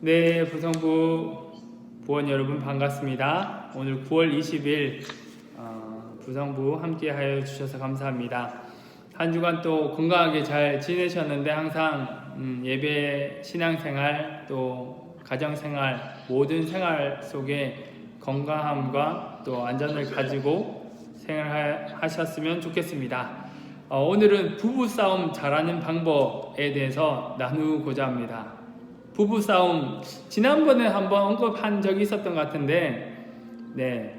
네, 부성부 부원 여러분 반갑습니다. 오늘 9월 20일 부성부 함께 하여 주셔서 감사합니다. 한 주간 또 건강하게 잘 지내셨는데 항상 예배, 신앙생활, 또 가정생활, 모든 생활 속에 건강함과 또 안전을 가지고 생활하셨으면 좋겠습니다. 오늘은 부부싸움 잘하는 방법에 대해서 나누고자 합니다. 부부싸움, 지난번에 한번 언급한 적이 있었던 것 같은데, 네,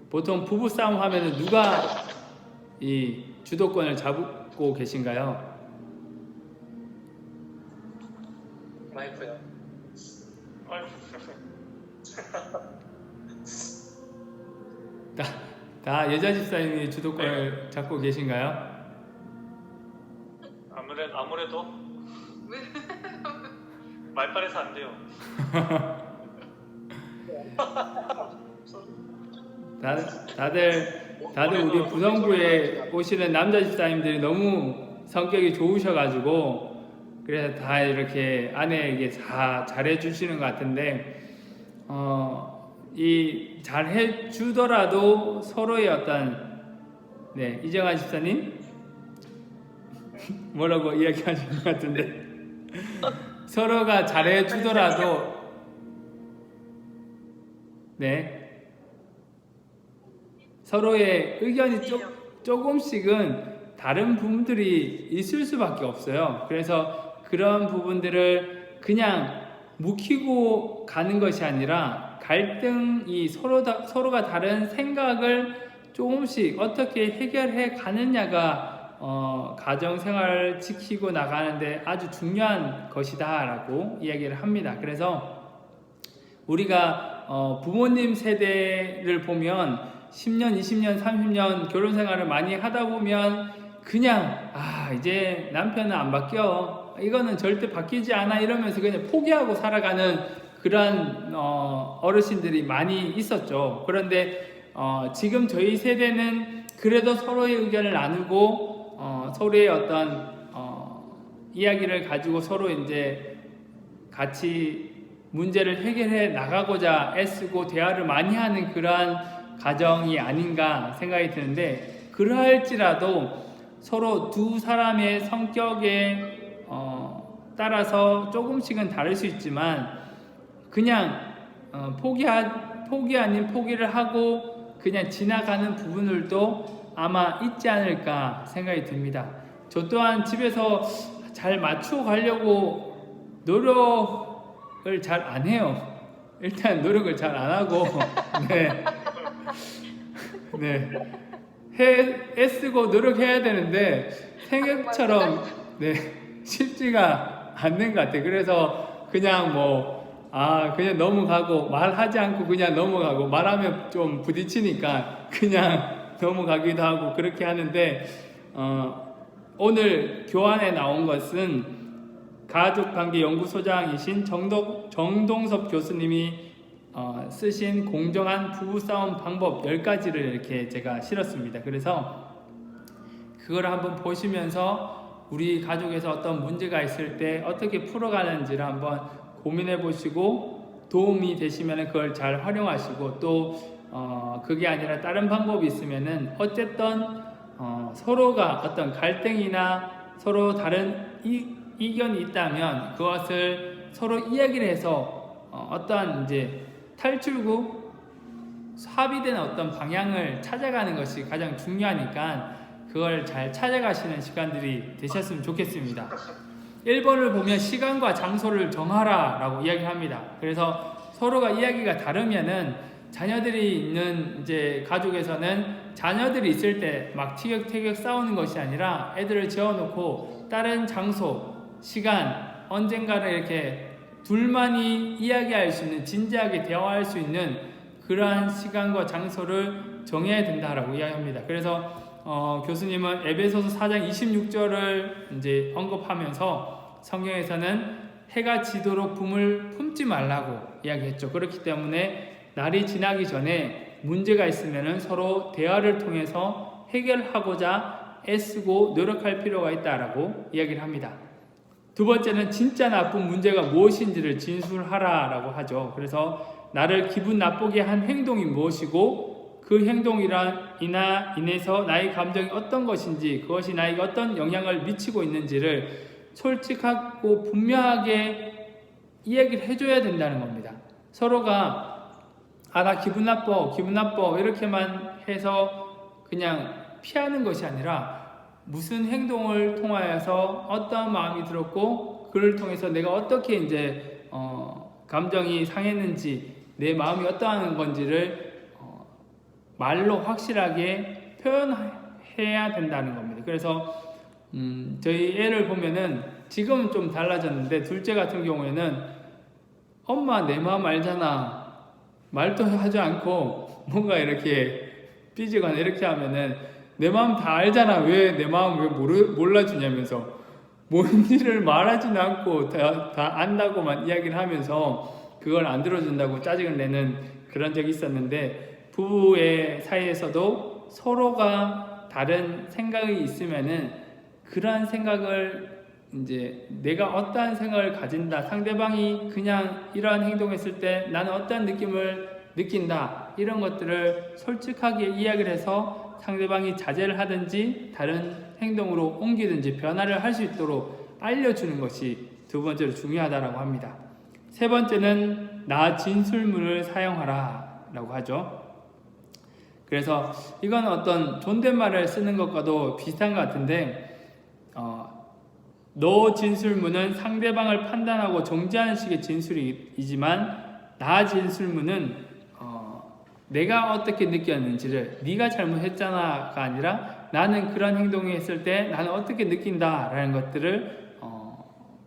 보통 부부싸움 하면 누가 이 주도권을 잡고 계신가요? 와이프요. 다 여자 집사님이 주도권을 잡고 계신가요? 아무래도 말빨에서 안 돼요. 다들 우리 부성부에 오시는 남자 집사님들이 너무 성격이 좋으셔가지고 그래서 다 이렇게 아내에게 다 잘해주시는 것 같은데 이 잘해주더라도 서로의 어떤 이정환 집사님 뭐라고 이야기하시는 것 같은데 서로가 잘해주더라도 서로의 의견이 조금씩은 다른 부분들이 있을 수밖에 없어요. 그래서 그런 부분들을 그냥 묵히고 가는 것이 아니라 갈등이 서로가 다른 생각을 조금씩 어떻게 해결해 가느냐가 가정생활을 지키고 나가는데 아주 중요한 것이다 라고 이야기를 합니다. 그래서 우리가 부모님 세대를 보면 10년, 20년, 30년 결혼생활을 많이 하다 보면 그냥 이제 남편은 안 바뀌어, 이거는 절대 바뀌지 않아 이러면서 그냥 포기하고 살아가는 그런 어르신들이 많이 있었죠. 그런데 지금 저희 세대는 그래도 서로의 의견을 나누고 서로의 어떤 이야기를 가지고 서로 이제 같이 문제를 해결해 나가고자 애쓰고 대화를 많이 하는 그러한 가정이 아닌가 생각이 드는데, 그러할지라도 서로 두 사람의 성격에 따라서 조금씩은 다를 수 있지만 그냥 포기 아닌 포기를 하고 그냥 지나가는 부분들도 아마 있지 않을까 생각이 듭니다. 저 또한 집에서 잘 맞추어 가려고 노력을 잘 안 해요. 일단 노력을 잘 안 하고 애쓰고 노력해야 되는데 생각처럼 쉽지가 않는 것 같아요. 그래서 그냥 그냥 넘어가고 말하지 않고 그냥 넘어가고 말하면 좀 부딪히니까 그냥 넘어가기도 하고 그렇게 하는데 오늘 교환에 나온 것은 가족관계연구소장이신 정동섭 교수님이 쓰신 공정한 부부싸움 방법 10가지를 이렇게 제가 실었습니다. 그래서 그걸 한번 보시면서 우리 가족에서 어떤 문제가 있을 때 어떻게 풀어가는지를 한번 고민해 보시고 도움이 되시면 그걸 잘 활용하시고 또 그게 아니라 다른 방법이 있으면은 어쨌든 서로가 어떤 갈등이나 서로 다른 이견이 있다면 그것을 서로 이야기를 해서 어떠한 이제 탈출구, 합의된 어떤 방향을 찾아가는 것이 가장 중요하니까 그걸 잘 찾아가시는 시간들이 되셨으면 좋겠습니다. 1번을 보면 시간과 장소를 정하라 라고 이야기합니다. 그래서 서로가 이야기가 다르면은 자녀들이 있는 이제 가족에서는 자녀들이 있을 때 막 티격태격 싸우는 것이 아니라 애들을 재워놓고 다른 장소, 시간, 언젠가를 이렇게 둘만이 이야기할 수 있는, 진지하게 대화할 수 있는 그러한 시간과 장소를 정해야 된다라고 이야기합니다. 그래서 교수님은 에베소서 4장 26절을 이제 언급하면서 성경에서는 해가 지도록 붐을 품지 말라고 이야기했죠. 그렇기 때문에 날이 지나기 전에 문제가 있으면 서로 대화를 통해서 해결하고자 애쓰고 노력할 필요가 있다라고 이야기를 합니다. 두 번째는 진짜 나쁜 문제가 무엇인지를 진술하라라고 하죠. 그래서 나를 기분 나쁘게 한 행동이 무엇이고 그 인해서 나의 감정이 어떤 것인지 그것이 나에게 어떤 영향을 미치고 있는지를 솔직하고 분명하게 이야기를 해줘야 된다는 겁니다. 서로가 나 기분 나빠 이렇게만 해서 그냥 피하는 것이 아니라 무슨 행동을 통하여서 어떤 마음이 들었고 그를 통해서 내가 어떻게 이제 감정이 상했는지 내 마음이 어떠한 건지를 말로 확실하게 표현해야 된다는 겁니다. 그래서 저희 애를 보면은 지금은 좀 달라졌는데 둘째 같은 경우에는 엄마 내 마음 알잖아 말도 하지 않고 뭔가 이렇게 삐지거나 이렇게 하면은 내 마음 다 알잖아 왜 내 마음 왜 몰라주냐면서 뭔지를 말하지는 않고 다 안다고만 이야기를 하면서 그걸 안 들어준다고 짜증을 내는 그런 적이 있었는데 부부의 사이에서도 서로가 다른 생각이 있으면은 그러한 생각을 이제 내가 어떠한 생각을 가진다 상대방이 그냥 이러한 행동했을 때 나는 어떠한 느낌을 느낀다 이런 것들을 솔직하게 이야기를 해서 상대방이 자제를 하든지 다른 행동으로 옮기든지 변화를 할 수 있도록 알려주는 것이 두 번째로 중요하다고 합니다. 세 번째는 나 진술문을 사용하라 라고 하죠. 그래서 이건 어떤 존댓말을 쓰는 것과도 비슷한 것 같은데 너 진술문은 상대방을 판단하고 정지하는 식의 진술이지만 나 진술문은 내가 어떻게 느꼈는지를 네가 잘못했잖아가 아니라 나는 그런 행동을 했을 때 나는 어떻게 느낀다라는 것들을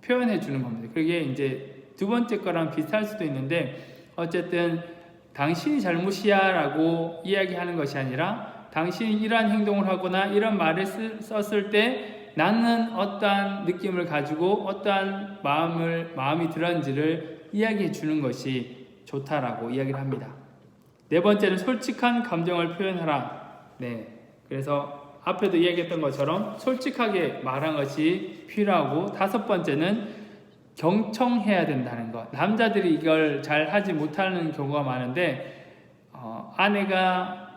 표현해 주는 겁니다. 그게 이제 두 번째 거랑 비슷할 수도 있는데 어쨌든 당신이 잘못이야 라고 이야기하는 것이 아니라 당신이 이러한 행동을 하거나 이런 말을 썼을 때 나는 어떠한 느낌을 가지고 어떠한 마음이 들었는지를 이야기해 주는 것이 좋다라고 이야기를 합니다. 네 번째는 솔직한 감정을 표현하라. 네, 그래서 앞에도 이야기했던 것처럼 솔직하게 말한 것이 필요하고 다섯 번째는 경청해야 된다는 것. 남자들이 이걸 잘 하지 못하는 경우가 많은데 아내가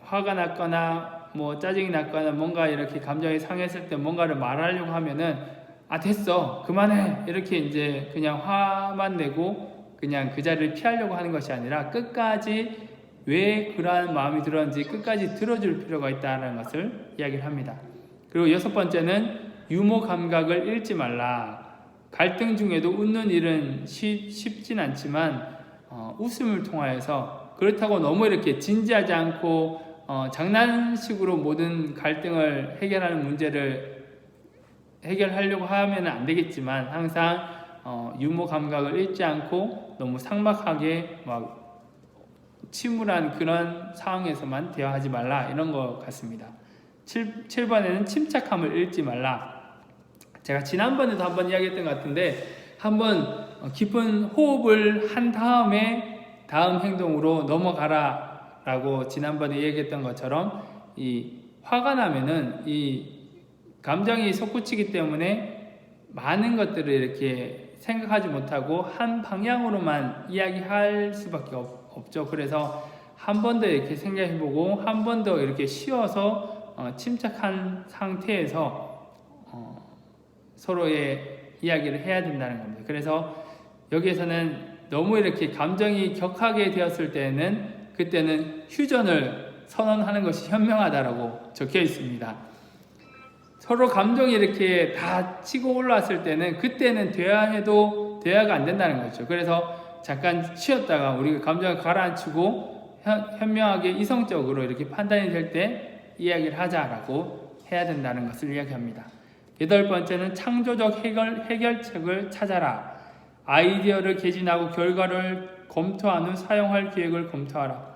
화가 났거나 뭐 짜증이 났거나 뭔가 이렇게 감정이 상했을 때 뭔가를 말하려고 하면은 됐어 그만해 이렇게 이제 그냥 화만 내고 그냥 그 자리를 피하려고 하는 것이 아니라 끝까지 왜 그러한 마음이 들었는지 끝까지 들어줄 필요가 있다는 것을 이야기를 합니다. 그리고 여섯 번째는 유머 감각을 잃지 말라. 갈등 중에도 웃는 일은 쉽진 않지만 웃음을 통하여서 그렇다고 너무 이렇게 진지하지 않고 장난식으로 모든 갈등을 해결하는 문제를 해결하려고 하면 안 되겠지만 항상 유머 감각을 잃지 않고 너무 삭막하게 막 침울한 그런 상황에서만 대화하지 말라 이런 것 같습니다. 7번에는 침착함을 잃지 말라. 제가 지난번에도 한번 이야기했던 것 같은데 한번 깊은 호흡을 한 다음에 다음 행동으로 넘어가라 라고 지난번에 얘기했던 것처럼 이 화가 나면은 이 감정이 솟구치기 때문에 많은 것들을 이렇게 생각하지 못하고 한 방향으로만 이야기할 수밖에 없죠. 그래서 한 번 더 이렇게 생각해보고 한 번 더 이렇게 쉬어서 침착한 상태에서 서로의 이야기를 해야 된다는 겁니다. 그래서 여기에서는 너무 이렇게 감정이 격하게 되었을 때는 그때는 휴전을 선언하는 것이 현명하다라고 적혀 있습니다. 서로 감정이 이렇게 다 치고 올라왔을 때는 그때는 대화해도 대화가 안 된다는 거죠. 그래서 잠깐 쉬었다가 우리가 감정을 가라앉히고 현명하게 이성적으로 이렇게 판단이 될 때 이야기를 하자라고 해야 된다는 것을 이야기합니다. 여덟 번째는 창조적 해결책을 찾아라. 아이디어를 개진하고 결과를 검토한 후 사용할 계획을 검토하라.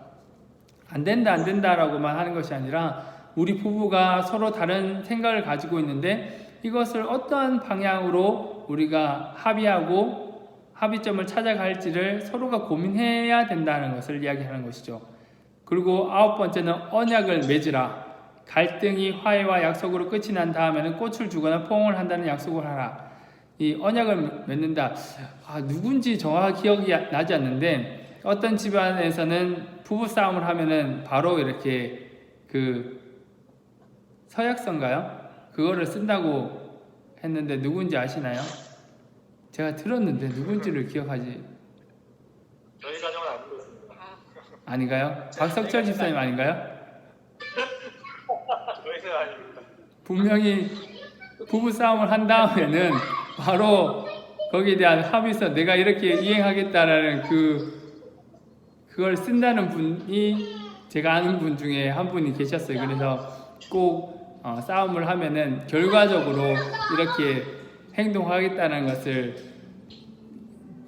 안 된다라고만 하는 것이 아니라 우리 부부가 서로 다른 생각을 가지고 있는데 이것을 어떠한 방향으로 우리가 합의하고 합의점을 찾아갈지를 서로가 고민해야 된다는 것을 이야기하는 것이죠. 그리고 아홉 번째는 언약을 맺으라. 갈등이 화해와 약속으로 끝이 난 다음에는 꽃을 주거나 포옹을 한다는 약속을 하라. 이 언약을 맺는다. 누군지 정확히 기억이 나지 않는데 어떤 집안에서는 부부 싸움을 하면은 바로 이렇게 그 서약서인가요? 그거를 쓴다고 했는데 누군지 아시나요? 제가 들었는데 누군지를 기억하지 저희 가정은 안 그렇습니다. 아닌가요? 박석철 집사님 아닌가요? 저희는 아닙니다. 분명히 부부 싸움을 한 다음에는 바로 거기에 대한 합의서 내가 이렇게 이행하겠다라는 그걸 쓴다는 분이 제가 아는 분 중에 한 분이 계셨어요. 그래서 꼭 싸움을 하면은 결과적으로 이렇게 행동하겠다는 것을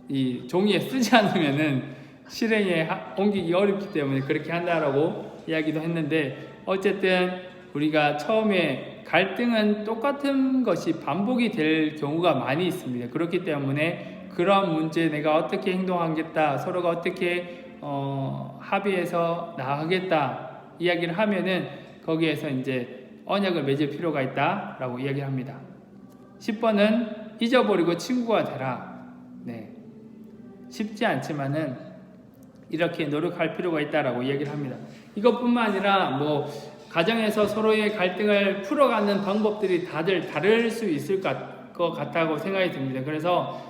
이 종이에 쓰지 않으면은 실행에 옮기기 어렵기 때문에 그렇게 한다라고 이야기도 했는데 어쨌든 우리가 처음에 갈등은 똑같은 것이 반복이 될 경우가 많이 있습니다. 그렇기 때문에 그런 문제 내가 어떻게 행동하겠다 서로가 어떻게 합의해서 나아가겠다 이야기를 하면은 거기에서 이제 언약을 맺을 필요가 있다라고 이야기를 합니다. 10번은 잊어버리고 친구가 되라. 네. 쉽지 않지만은 이렇게 노력할 필요가 있다라고 이야기를 합니다. 이것뿐만 아니라 뭐 가정에서 서로의 갈등을 풀어가는 방법들이 다들 다를 수 있을 것 같다고 생각이 듭니다. 그래서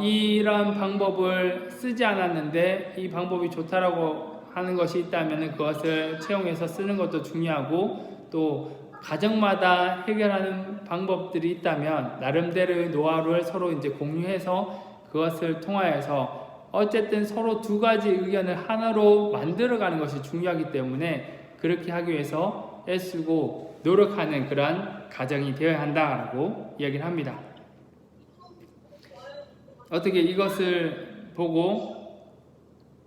이런 방법을 쓰지 않았는데 이 방법이 좋다라고 하는 것이 있다면 그것을 채용해서 쓰는 것도 중요하고 또 가정마다 해결하는 방법들이 있다면 나름대로의 노하우를 서로 이제 공유해서 그것을 통하여서 어쨌든 서로 두 가지 의견을 하나로 만들어가는 것이 중요하기 때문에 그렇게 하기 위해서 애쓰고 노력하는 그러한 가정이 되어야 한다라고 이야기를 합니다. 어떻게 이것을 보고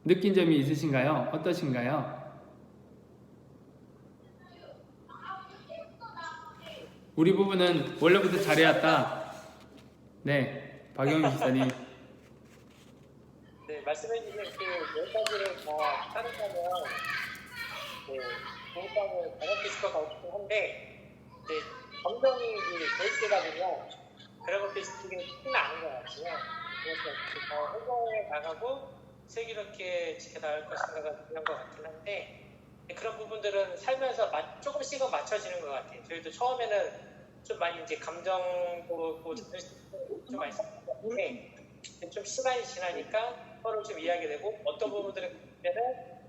느낀 점이 있으신가요? 어떠신가요? 우리 부부는 원래부터 잘해왔다. 네, 박영민 기사님. 네, 말씀해주신 그 10가지를 다 따른다면 공감을 잘할 수 가고 싶긴 한데 감정이 대입되다 보면 그런 것들이 쉽지는 않은 것 같아요. 그래서 더 행동에 나가고 슬기롭게 지켜나갈 것인가가 중요한 것 같긴 한데 그런 부분들은 살면서 조금씩은 맞춰지는 것 같아요. 저희도 처음에는 좀 많이 이제 감정도 좀 많이 썼는데 좀 시간이 지나니까 서로 좀 이해하게 되고 어떤 부분들은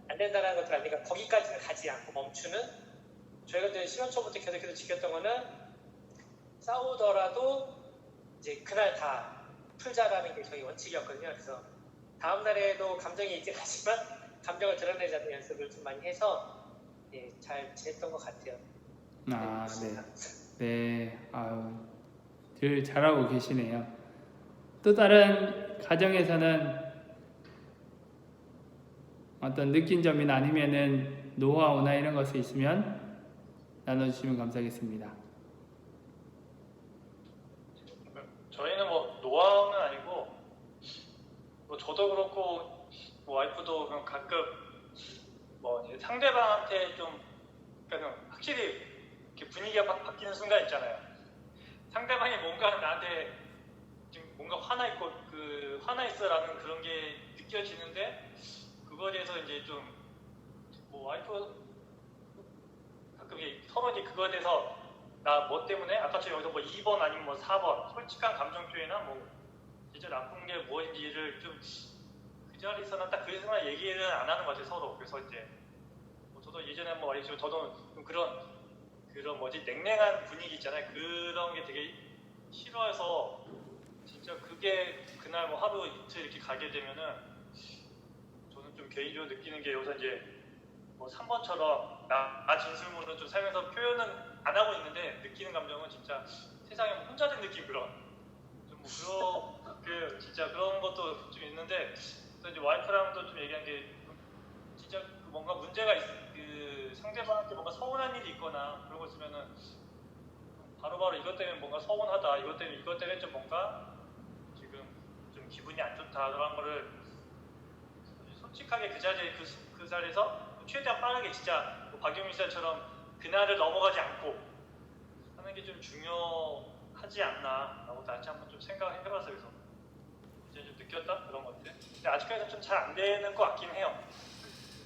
안 된다는 것들 아니까 거기까지는 가지 않고 멈추는 저희가 이제 시원초부터 계속해서 지켰던 거는 싸우더라도 이제 그날 다 풀자라는 게 저희 원칙이었거든요. 그래서 다음 날에도 감정이 있긴 하지만 감정을 드러내지 않는 연습을 좀 많이 해서 잘 지냈던 것 같아요. 네. 늘 잘하고 계시네요. 또 다른 가정에서는 어떤 느낀 점이나 아니면은 노하우나 이런 것이 있으면 나눠주시면 감사하겠습니다. 저희는 뭐 노하우는 아니고 뭐 저도 그렇고 뭐 와이프도 그냥 가끔 뭐 이제 상대방한테 좀 그러니까 확실히 이렇게 분위기가 바뀌는 순간 있잖아요. 상대방이 뭔가 나한테 지금 뭔가 화나 있고 그 화나 있어라는 그런 게 느껴지는데 그거에 대해서 이제 좀 뭐 와이프 가끔 서로 이제 그거에 대해서 나 뭐 때문에 아까처럼 여기서 뭐 2번 아니면 뭐 4번 솔직한 감정 표현이나 뭐 진짜 나쁜 게 무엇인지를 좀 그 자리에서는 딱 그 순간 얘기를 안 하는 것 같아요 서로. 그래서 이제 뭐 저도 예전에 뭐 말했지만 저도 좀 그런 뭐지 냉랭한 분위기 있잖아요. 그런 게 되게 싫어해서 진짜 그게 그날 뭐 하루 이틀 이렇게 가게 되면은 저는 좀 개인적으로 느끼는 게 여기서 이제 뭐 3번처럼 나 진술문은 좀 살면서 표현은 안 하고 있는데 느끼는 감정은 진짜 세상에 뭐 혼자 된 느낌 그런 좀 뭐 그런 진짜 그런 것도 좀 있는데 그래서 이제 와이프랑도 좀 얘기한 게 진짜 뭔가 문제가 그 상대방한테 뭔가 서운한 일이 있거나 그런 거 있으면은 바로바로 이것 때문에 뭔가 서운하다 이것 때문에 좀 뭔가 지금 좀 기분이 안 좋다 그런 거를 솔직하게 그 자리에서 최대한 빠르게 진짜 뭐 박영민 씨처럼 그날을 넘어가지 않고 하는 게 좀 중요한 하지 않나라고 다시 한번 좀 생각을 해봤어요. 그래서 이제 좀 느꼈다 그런 것들. 근데 아직까지는 좀 잘 안 되는 것 같긴 해요.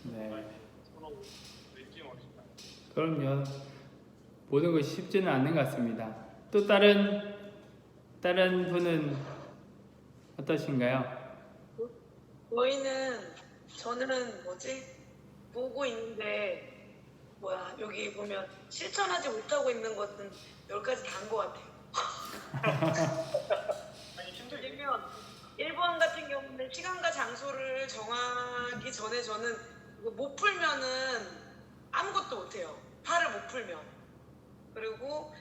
네. 서로 왠지 모르겠다. 그럼요. 모든 것이 쉽지는 않는 것 같습니다. 또 다른 분은 어떠신가요? 저는 보고 있는데 여기 보면 실천하지 못하고 있는 것은 10가지 다인 것 같아요. 아니 힘들게. 왜냐면 일본 같은 경우는 시간과 장소를 정하기 전에 저는 이거 못 풀면은 아무것도 못해요. 팔을 못 풀면. 그리고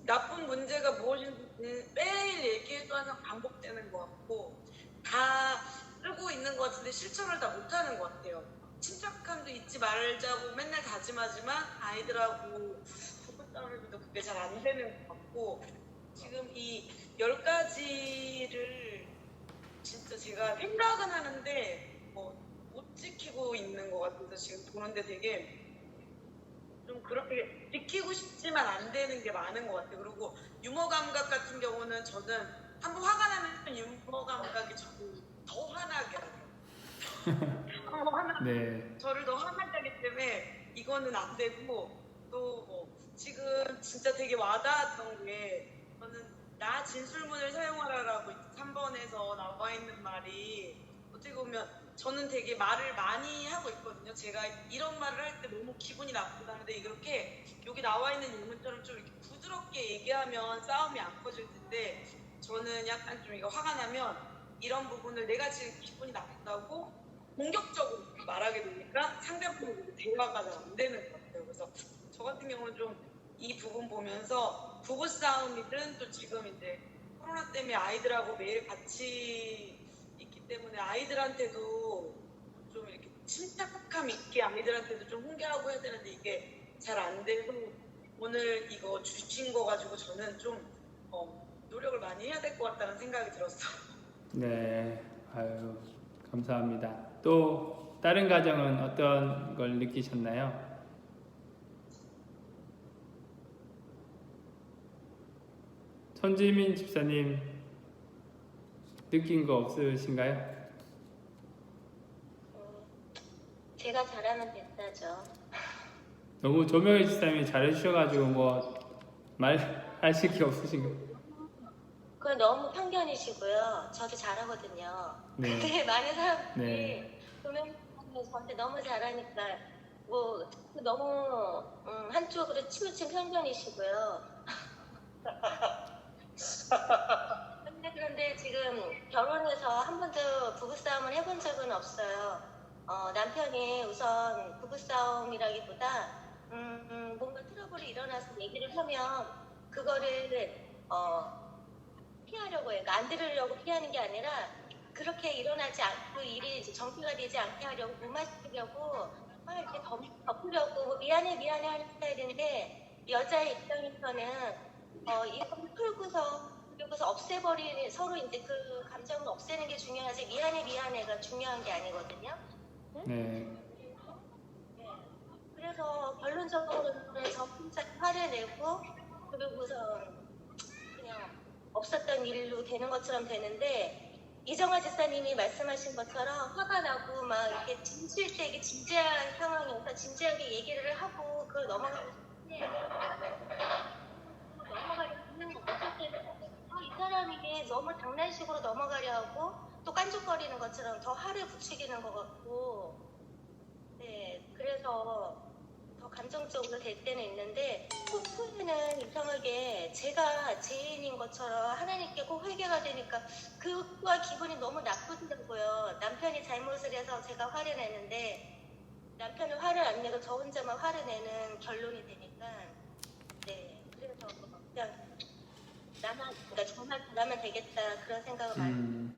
나쁜 문제가 무엇인지 매일 얘기해도 항상 반복되는 것 같고 다 쓰고 있는 것 같은데 실천을 다 못하는 것 같아요. 침착함도 잊지 말자고 맨날 다짐하지만 아이들하고 부부싸움을 해도 그게 잘 안 되는 것 같고 지금 이 10가지를 진짜 제가 생각은 하는데 못 지키고 있는 것 같아서 지금 보는데 되게 좀 그렇게 지키고 싶지만 안 되는 게 많은 것 같아요. 그리고 유머 감각 같은 경우는 저는 한번 화가 나면 유머 감각이 저를 더 화나게 하죠. 네. 저를 더 화나게 하기 때문에 이거는 안 되고 또 지금 진짜 되게 와닿았던 게 저는 나 진술문을 사용하라라고 3번에서 나와 있는 말이 어떻게 보면 저는 되게 말을 많이 하고 있거든요. 제가 이런 말을 할 때 너무 기분이 나쁘다는데 이렇게 여기 나와 있는 예문처럼 좀 이렇게 부드럽게 얘기하면 싸움이 안 커질 텐데 저는 약간 좀 이거 화가 나면 이런 부분을 내가 지금 기분이 나쁘다고 공격적으로 말하게 되니까 상대방하고 대화가 잘 안 되는 것 같아요. 그래서 저 같은 경우는 좀 이 부분 보면서 부부싸움이든 또 지금 이제 코로나 때문에 아이들하고 매일 같이 있기 때문에 아이들한테도 좀 이렇게 침착함 있게 아이들한테도 좀 훈계하고 해야 되는데 이게 잘 안 돼서 오늘 이거 주신 거 가지고 저는 좀 노력을 많이 해야 될 것 같다는 생각이 들었어요. 네. 아유, 감사합니다. 또 다른 가정은 어떤 걸 느끼셨나요? 손지민 집사님 느낀 거 없으신가요? 제가 잘하면 됐다죠. 너무 조명희 집사님이 잘해주셔가지고 뭐 말하실 게 없으신가요? 그건 너무 편견이시고요. 저도 잘하거든요. 네. 근데 많은 사람들이 네. 조명님이 저한테 너무 잘하니까 너무 한쪽으로 치우친 편견이시고요. 그런데 지금 결혼해서 한 번도 부부싸움을 해본 적은 없어요. 남편이 우선 부부싸움이라기보다 뭔가 트러블이 일어나서 얘기를 하면 그거를 피하려고 해요. 그러니까 안 들으려고 피하는 게 아니라 그렇게 일어나지 않고 일이 이제 정리가 되지 않게 하려고 무마시키려고 이렇게 덮으려고 미안해 하는 스타일인데 여자의 입장에서는 이걸 풀고서 없애버리는 서로 이제 그 감정을 없애는 게 중요하지 미안해가 중요한 게 아니거든요. 응? 네. 그래서 결론적으로는 저 혼자 화를 내고 그리고선 그냥 없었던 일로 되는 것처럼 되는데 이정화 집사님이 말씀하신 것처럼 화가 나고 막 이렇게 진실되게 진지한 상황이어서 진지하게 얘기를 하고 그걸 넘어가고 싶은데 넘어가려 하는 거 어쩔 때는 이 사람이 너무 장난식으로 넘어가려 하고 또 깐족거리는 것처럼 더 화를 부추기는 것 같고 네 그래서 더 감정적으로 될 때는 있는데 꼭 후회는 이상하게 제가 죄인인 것처럼 하나님께 꼭 회개가 되니까 그와 기분이 너무 나쁘더라고요. 남편이 잘못을 해서 제가 화를 내는데 남편은 화를 안 내고 저 혼자만 화를 내는 결론이 되니까 네 그래서 그냥 그러니까 정말 잘하면 되겠다 그런 생각을 많이